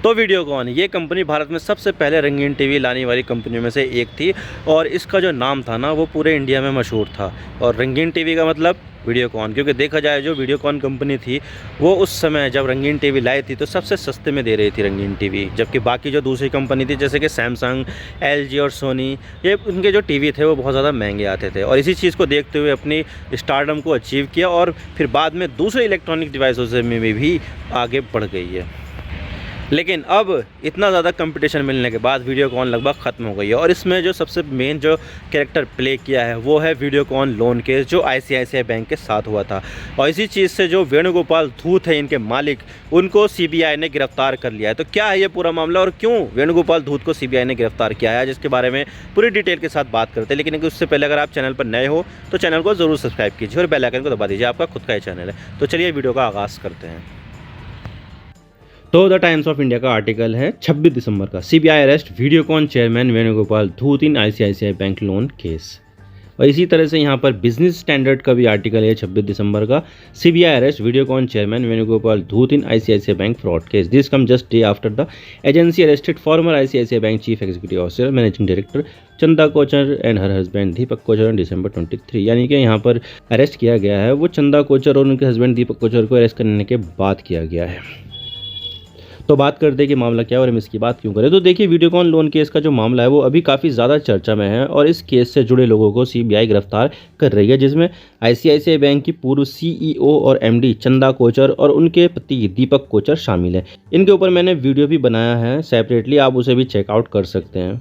तो वीडियोकॉन ये कंपनी भारत में सबसे पहले रंगीन टीवी लाने वाली कंपनियों में से एक थी और इसका जो नाम था ना वो पूरे इंडिया में मशहूर था। और रंगीन टीवी का मतलब वीडियोकॉन, क्योंकि देखा जाए जो वीडियोकॉन कंपनी थी वो उस समय जब रंगीन टीवी लाई थी तो सबसे सस्ते में दे रही थी रंगीन टीवी, जबकि बाकी जो दूसरी कंपनी थी जैसे कि सैमसंग, एलजी और सोनी, ये उनके जो टीवी थे वो बहुत ज़्यादा महंगे आते थे। और इसी चीज़ को देखते हुए अपनी स्टारडम को अचीव किया और फिर बाद में दूसरे इलेक्ट्रॉनिक डिवाइसों में भी आगे बढ़ गई है। लेकिन अब इतना ज़्यादा कंपटीशन मिलने के बाद वीडियोकॉन लगभग ख़त्म हो गई है। और इसमें जो सबसे मेन जो कैरेक्टर प्ले किया है वो है वीडियोकॉन लोन केस, जो आईसीआईसीआई बैंक के साथ हुआ था। और इसी चीज़ से जो वेणुगोपाल धूत है इनके मालिक, उनको सीबीआई ने गिरफ्तार कर लिया है। तो क्या है ये पूरा मामला और क्यों वेणुगोपाल धूत को सीबीआई ने गिरफ्तार किया है, जिसके बारे में पूरी डिटेल के साथ बात करते हैं। लेकिन उससे पहले अगर आप चैनल पर नए हो तो चैनल को ज़रूर सब्सक्राइब कीजिए और बेल आइकन को दबा दीजिए, आपका खुद का ही चैनल है। तो चलिए वीडियो का आगाज़ करते हैं। तो द टाइम्स ऑफ इंडिया का आर्टिकल है 26 दिसंबर का, CBI arrest Videocon chairman Venugopal Dhoot in ICICI bank loan case. और इसी तरह से यहाँ पर बिजनेस स्टैंडर्ड का भी आर्टिकल है 26 दिसंबर का, CBI arrest Videocon chairman Venugopal Dhoot in ICICI bank fraud case. This come just day after the agency arrested former ICICI bank chief executive officer managing director Chanda Kochhar and her husband Deepak Kochhar on December 23। यानी कि यहाँ पर arrest किया गया है वो चंदा कोचर और उनके हस्बैंड दीपक कोचर को अरेस्ट करने के बाद किया गया है। तो बात करते हैं कि मामला क्या है और हम इसकी बात क्यों करें। तो देखिए, वीडियोकॉन लोन केस का जो मामला है वो अभी काफ़ी ज़्यादा चर्चा में है और इस केस से जुड़े लोगों को सीबीआई गिरफ्तार कर रही है, जिसमें आईसीआईसीआई बैंक की पूर्व सीईओ और एमडी चंदा कोचर और उनके पति दीपक कोचर शामिल हैं। इनके ऊपर मैंने वीडियो भी बनाया है सेपरेटली, आप उसे भी चेकआउट कर सकते हैं।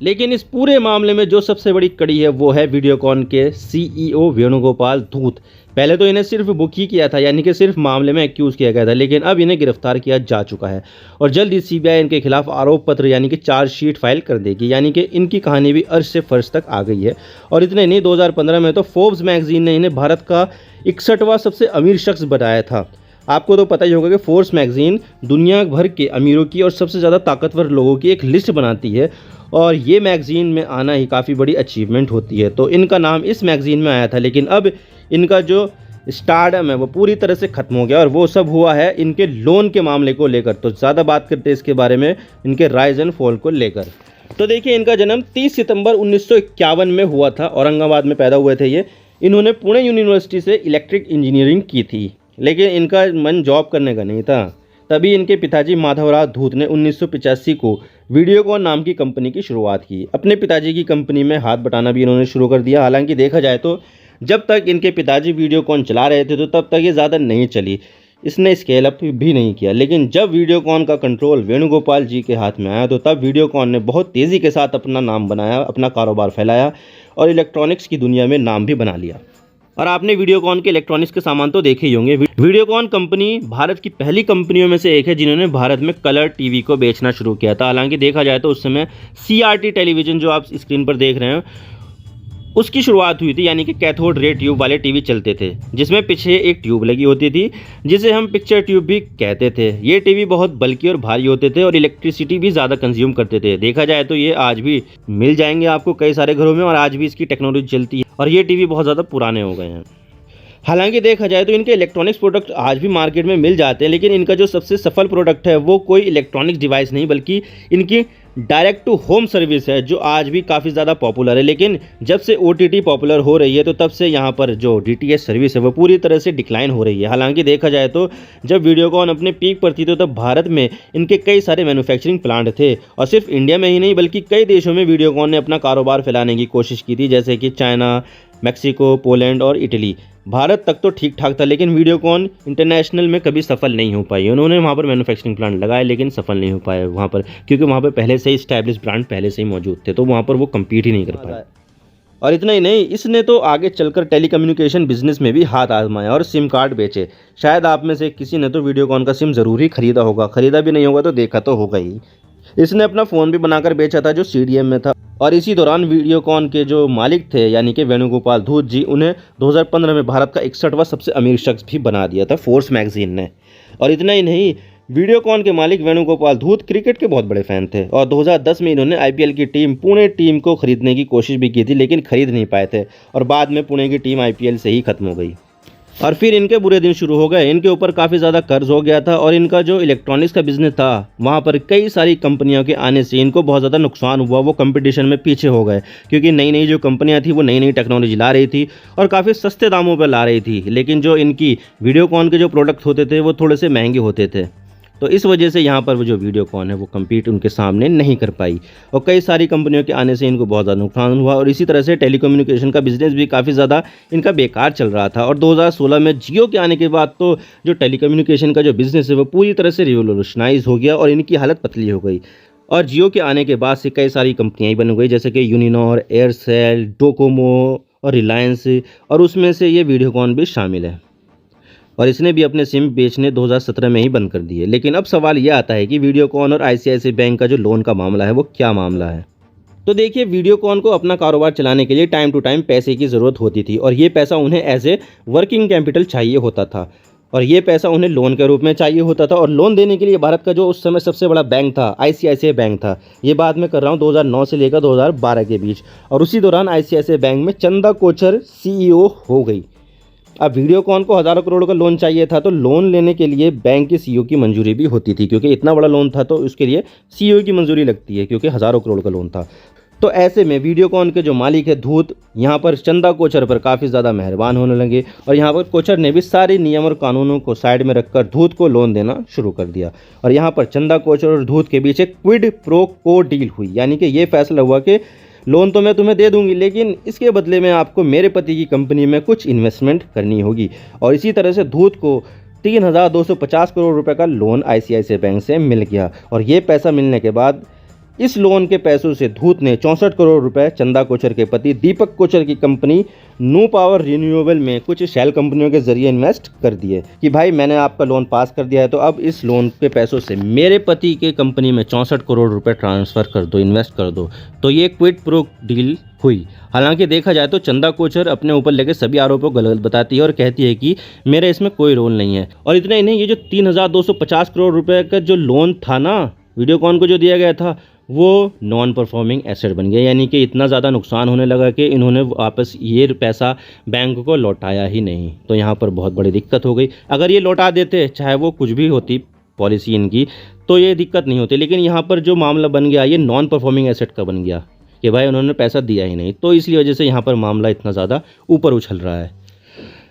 लेकिन इस पूरे मामले में जो सबसे बड़ी कड़ी है वो है वीडियोकॉन के सीईओ वेणुगोपाल धूत। पहले तो इन्हें सिर्फ बुक ही किया था, यानी कि सिर्फ मामले में एक्यूज़ किया गया था, लेकिन अब इन्हें गिरफ्तार किया जा चुका है और जल्द ही सीबीआई इनके खिलाफ आरोप पत्र यानी कि चार्जशीट फाइल कर देगी। यानी कि इनकी कहानी भी अर्श से फर्श तक आ गई है। और इतने नहीं, 2015 में तो फोर्ब्स मैगजीन ने इन्हें भारत का 61वां सबसे अमीर शख्स बनाया था। आपको तो पता ही होगा कि फोर्ब्स मैगजीन दुनिया भर के अमीरों की और सबसे ज़्यादा ताकतवर लोगों की एक लिस्ट बनाती है और ये मैगज़ीन में आना ही काफ़ी बड़ी अचीवमेंट होती है। तो इनका नाम इस मैगज़ीन में आया था, लेकिन अब इनका जो स्टारडम है वो पूरी तरह से ख़त्म हो गया और वो सब हुआ है इनके लोन के मामले को लेकर। तो ज़्यादा बात करते हैं इसके बारे में, इनके राइज एंड फॉल को लेकर। तो देखिए, इनका जन्म 30 सितंबर 1951 में हुआ था, औरंगाबाद में पैदा हुए थे ये। इन्होंने पुणे यूनिवर्सिटी से इलेक्ट्रिक इंजीनियरिंग की थी, लेकिन इनका मन जॉब करने का नहीं था। तभी इनके पिताजी माधवराव धूत ने 1985 को वीडियोकॉन नाम की कंपनी की शुरुआत की। अपने पिताजी की कंपनी में हाथ बटाना भी इन्होंने शुरू कर दिया। हालांकि देखा जाए तो जब तक इनके पिताजी वीडियोकॉन चला रहे थे तो तब तक ये ज़्यादा नहीं चली, इसने स्केल अप भी नहीं किया। लेकिन जब वीडियोकॉन का कंट्रोल वेणुगोपाल जी के हाथ में आया तो तब वीडियोकॉन ने बहुत तेज़ी के साथ अपना नाम बनाया, अपना कारोबार फैलाया और इलेक्ट्रॉनिक्स की दुनिया में नाम भी बना लिया। और आपने वीडियोकॉन के इलेक्ट्रॉनिक्स के सामान तो देखे ही होंगे। वीडियोकॉन कंपनी भारत की पहली कंपनियों में से एक है जिन्होंने भारत में कलर टीवी को बेचना शुरू किया था। हालांकि देखा जाए तो उस समय सीआरटी टेलीविज़न जो आप स्क्रीन पर देख रहे हैं उसकी शुरुआत हुई थी, यानी कि कैथोड रे ट्यूब वाले टीवी चलते थे जिसमें पीछे एक ट्यूब लगी होती थी जिसे हम पिक्चर ट्यूब भी कहते थे। ये टीवी बहुत बल्कि और भारी होते थे और इलेक्ट्रिसिटी भी ज़्यादा कंज्यूम करते थे। देखा जाए तो ये आज भी मिल जाएंगे आपको कई सारे घरों में और आज भी इसकी टेक्नोलॉजी चलती है और ये टीवी बहुत ज़्यादा पुराने हो गए हैं। हालांकि देखा जाए तो इनके इलेक्ट्रॉनिक्स प्रोडक्ट आज भी मार्केट में मिल जाते हैं, लेकिन इनका जो सबसे सफल प्रोडक्ट है वो कोई इलेक्ट्रॉनिक्स डिवाइस नहीं बल्कि इनकी डायरेक्ट टू होम सर्विस है, जो आज भी काफ़ी ज़्यादा पॉपुलर है। लेकिन जब से OTT पॉपुलर हो रही है तो तब से यहाँ पर जो DTH सर्विस है वो पूरी तरह से डिक्लाइन हो रही है। हालांकि देखा जाए तो जब वीडियोकॉन अपने पीक पर थी तो तब भारत में इनके कई सारे मैन्युफैक्चरिंग प्लांट थे और सिर्फ इंडिया में ही नहीं बल्कि कई देशों में वीडियोकॉन ने अपना कारोबार फैलाने की कोशिश की थी, जैसे कि चाइना, मैक्सिको, पोलैंड और इटली। भारत तक तो ठीक ठाक था, लेकिन वीडियोकॉन इंटरनेशनल में कभी सफल नहीं हो पाई। उन्होंने वहाँ पर मैन्युफैक्चरिंग प्लांट लगाए लेकिन सफल नहीं हो पाए वहाँ पर, क्योंकि वहाँ पर पहले से ही स्टैब्लिश ब्रांड पहले से ही मौजूद थे, तो वहाँ पर वो कम्पीट ही नहीं कर पाए। और इतना ही नहीं, इसने तो आगे चलकर टेलीकम्युनिकेशन बिजनेस में भी हाथ आजमाया और सिम कार्ड बेचे। शायद आप में से किसी ने तो वीडियोकॉन का सिम ज़रूर ही खरीदा होगा, खरीदा भी नहीं होगा तो देखा तो होगा ही। इसने अपना फ़ोन भी बनाकर बेचा था जो CDM में था। और इसी दौरान वीडियोकॉन के जो मालिक थे यानी कि वेणुगोपाल धूत जी, उन्हें 2015 में भारत का 61वां सबसे अमीर शख्स भी बना दिया था फोर्ब्स मैगजीन ने। और इतना ही नहीं, वीडियोकॉन के मालिक वेणुगोपाल धूत क्रिकेट के बहुत बड़े फ़ैन थे और 2010 में इन्होंने IPL की टीम पुणे टीम को खरीदने की कोशिश भी की थी, लेकिन खरीद नहीं पाए थे और बाद में पुणे की टीम IPL से ही खत्म हो गई। और फिर इनके बुरे दिन शुरू हो गए। इनके ऊपर काफ़ी ज़्यादा कर्ज हो गया था और इनका जो इलेक्ट्रॉनिक्स का बिजनेस था वहाँ पर कई सारी कंपनियों के आने से इनको बहुत ज़्यादा नुकसान हुआ। वो कंपटीशन में पीछे हो गए क्योंकि नई नई जो कंपनियाँ थी वो नई नई टेक्नोलॉजी ला रही थी और काफ़ी सस्ते दामों पर ला रही थी, लेकिन जो इनकी वीडियोकॉन के जो प्रोडक्ट होते थे वो थोड़े से महंगे होते थे। तो इस वजह से यहाँ पर वो जो वीडियोकॉन है वो कम्पीट उनके सामने नहीं कर पाई और कई सारी कंपनियों के आने से इनको बहुत ज़्यादा नुकसान हुआ। और इसी तरह से टेलीकम्युनिकेशन का बिजनेस भी काफ़ी ज़्यादा इनका बेकार चल रहा था। और 2016 में जियो के आने के बाद तो जो टेलीकम्युनिकेशन का जो बिज़नेस है वो पूरी तरह से रिवोल्यूशनाइज हो गया और इनकी हालत पतली हो गई। और जियो के आने के बाद से कई सारी कंपनियाँ बन गई जैसे कि यूनिनॉर, एयरसेल, डोकोमो और रिलायंस, और उसमें से ये वीडियोकॉन भी शामिल है। और इसने भी अपने सिम बेचने 2017 में ही बंद कर दिए। लेकिन अब सवाल यह आता है कि वीडियोकॉन और आईसीआईसीआई बैंक का जो लोन का मामला है वो क्या मामला है। तो देखिए, वीडियोकॉन को अपना कारोबार चलाने के लिए टाइम टू टाइम पैसे की ज़रूरत होती थी और ये पैसा उन्हें एज ए वर्किंग कैपिटल चाहिए होता था और ये पैसा उन्हें लोन के रूप में चाहिए होता था। और लोन देने के लिए भारत का जो उस समय सबसे बड़ा बैंक था आईसीआईसीआई बैंक था। ये बात मैं कर रहा हूँ 2009 से लेकर 2012 के बीच। और उसी दौरान आईसीआईसीआई बैंक में चंदा कोचर सीईओ हो गई। अब वीडियोकॉन को हज़ारों करोड़ का लोन चाहिए था, तो लोन लेने के लिए बैंक के सीईओ की मंजूरी भी होती थी क्योंकि इतना बड़ा लोन था तो उसके लिए सीईओ की मंजूरी लगती है क्योंकि हज़ारों करोड़ का लोन था। तो ऐसे में वीडियोकॉन के जो मालिक है धूत, यहाँ पर चंदा कोचर पर काफ़ी ज़्यादा मेहरबान होने लगे और यहाँ पर कोचर ने भी सारे नियम और कानूनों को साइड में रखकर धूत को लोन देना शुरू कर दिया। और यहाँ पर चंदा कोचर और धूत के बीच एक क्विड प्रो को डील हुई, यानी कि ये फैसला हुआ कि लोन तो मैं तुम्हें दे दूंगी लेकिन इसके बदले में आपको मेरे पति की कंपनी में कुछ इन्वेस्टमेंट करनी होगी। और इसी तरह से धूत को 3,250 करोड़ रुपए का लोन आईसीआईसीआई बैंक से मिल गया। और ये पैसा मिलने के बाद इस लोन के पैसों से धूत ने 64 करोड़ रुपए चंदा कोचर के पति दीपक कोचर की कंपनी न्यू पावर रिन्यूएबल में कुछ शेल कंपनियों के जरिए इन्वेस्ट कर दिए कि भाई मैंने आपका लोन पास कर दिया है तो अब इस लोन के पैसों से मेरे पति के कंपनी में 64 करोड़ रुपए ट्रांसफ़र कर दो, इन्वेस्ट कर दो। तो ये क्विड प्रो डील हुई। हालांकि देखा जाए तो चंदा कोचर अपने ऊपर लेके सभी आरोपों को गलत बताती है और कहती है कि मेरा इसमें कोई रोल नहीं है। और इतना ही नहीं, ये जो 3,250 करोड़ रुपए का जो लोन था ना वीडियोकॉन को जो दिया गया था वो नॉन परफॉर्मिंग एसेट बन गया, यानी कि इतना ज़्यादा नुकसान होने लगा कि इन्होंने वापस ये पैसा बैंक को लौटाया ही नहीं। तो यहाँ पर बहुत बड़ी दिक्कत हो गई। अगर ये लौटा देते, चाहे वो कुछ भी होती पॉलिसी इनकी, तो ये दिक्कत नहीं होती। लेकिन यहाँ पर जो मामला बन गया ये नॉन परफॉर्मिंग एसेट का बन गया कि भाई उन्होंने पैसा दिया ही नहीं। तो इसलिए वजह से यहाँ पर मामला इतना ज़्यादा ऊपर उछल रहा है।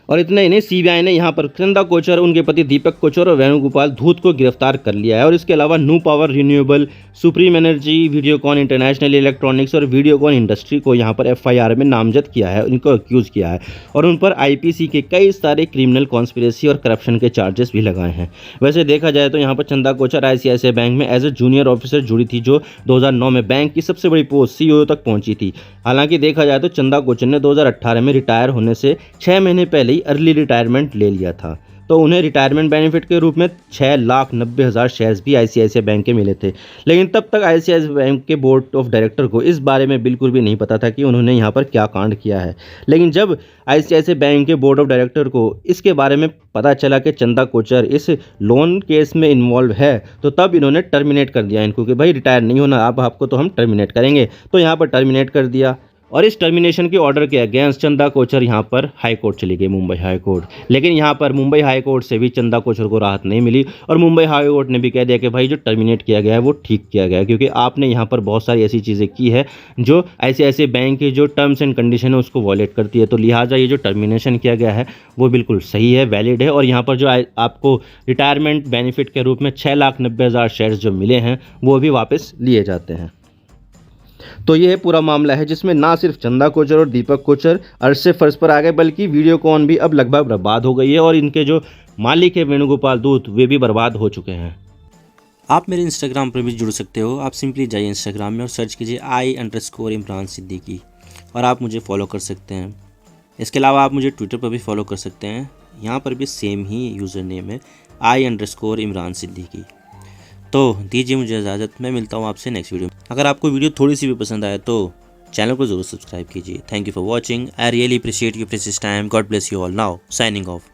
और इतना ही नहीं, सीबीआई ने यहाँ पर चंदा कोचर, उनके पति दीपक कोचर और वेणुगोपाल धूत को गिरफ्तार कर लिया है। और इसके अलावा new power renewable, supreme energy, Videocon international electronics और वीडियोकॉन इंडस्ट्री को यहाँ पर एफआईआर में नामजद किया है, इनको अक्यूज़ किया है और उन पर आईपीसी के कई सारे क्रिमिनल कॉन्स्पिरेसी और करप्शन के चार्जेस भी लगाए हैं। वैसे देखा जाए तो यहाँ पर चंदा कोचर आईसीआईसीआई बैंक में एज ए जूनियर ऑफिसर जुड़ी थी जो 2009 में बैंक की सबसे बड़ी पोस्ट सीईओ तक पहुँची थी। हालांकि देखा जाए तो चंदा कोचर ने 2018 में रिटायर होने से 6 महीने पहले ही अर्ली रिटायरमेंट ले लिया था। तो उन्हें रिटायरमेंट बेनिफिट के रूप में 6,90,000 शेयर्स भी आईसीआईसीआई बैंक के मिले थे। लेकिन तब तक आईसीआईसीआई बैंक के बोर्ड ऑफ डायरेक्टर को इस बारे में बिल्कुल भी नहीं पता था कि उन्होंने यहाँ पर क्या कांड किया है। लेकिन जब आईसीआईसीआई बैंक के बोर्ड ऑफ डायरेक्टर को इसके बारे में पता चला कि चंदा कोचर इस लोन केस में इन्वॉल्व है, तो तब इन्होंने टर्मिनेट कर दिया इनको कि भाई रिटायर नहीं होना आप, आपको तो हम टर्मिनेट करेंगे। तो यहाँ पर टर्मिनेट कर दिया। और इस टर्मिनेशन के ऑर्डर के अगेंस्ट चंदा कोचर यहाँ पर हाई कोर्ट चली गई, मुंबई हाई कोर्ट। लेकिन यहाँ पर मुंबई हाई कोर्ट से भी चंदा कोचर को राहत नहीं मिली और मुंबई हाई कोर्ट ने भी कह दिया कि भाई जो टर्मिनेट किया गया है वो ठीक किया गया है क्योंकि आपने यहाँ पर बहुत सारी ऐसी चीज़ें की है जो ऐसे बैंक की जो टर्म्स एंड कंडीशन है उसको वॉलेट करती है। तो लिहाजा ये जो टर्मिनेशन किया गया है वो बिल्कुल सही है, वैलिड है। और यहाँ पर जो आपको रिटायरमेंट बेनिफिट के रूप में 6,90,000 शेयर्स जो मिले हैं वो भी वापस लिए जाते हैं। तो ये पूरा मामला है जिसमें ना सिर्फ चंदा कोचर और दीपक कोचर अर्श से फर्श पर आ गए बल्कि वीडियोकॉन भी अब लगभग बर्बाद हो गई है और इनके जो मालिक है वेणुगोपाल धूत वे भी बर्बाद हो चुके हैं। आप मेरे इंस्टाग्राम पर भी जुड़ सकते हो। आप सिंपली जाइए इंस्टाग्राम में और सर्च कीजिए I_इमरान सिद्दीकी और आप मुझे फॉलो कर सकते हैं। इसके अलावा आप मुझे ट्विटर पर भी फॉलो कर सकते हैं, यहाँ पर भी सेम ही यूज़र नेम है I_इमरान सिद्दीकी। तो दीजिए मुझे इजाज़त, मैं मिलता हूँ आपसे नेक्स्ट वीडियो में। अगर आपको वीडियो थोड़ी सी भी पसंद आए तो चैनल को ज़रूर सब्सक्राइब कीजिए। Thank you for watching. I really appreciate your precious time. God bless you all. Now signing off.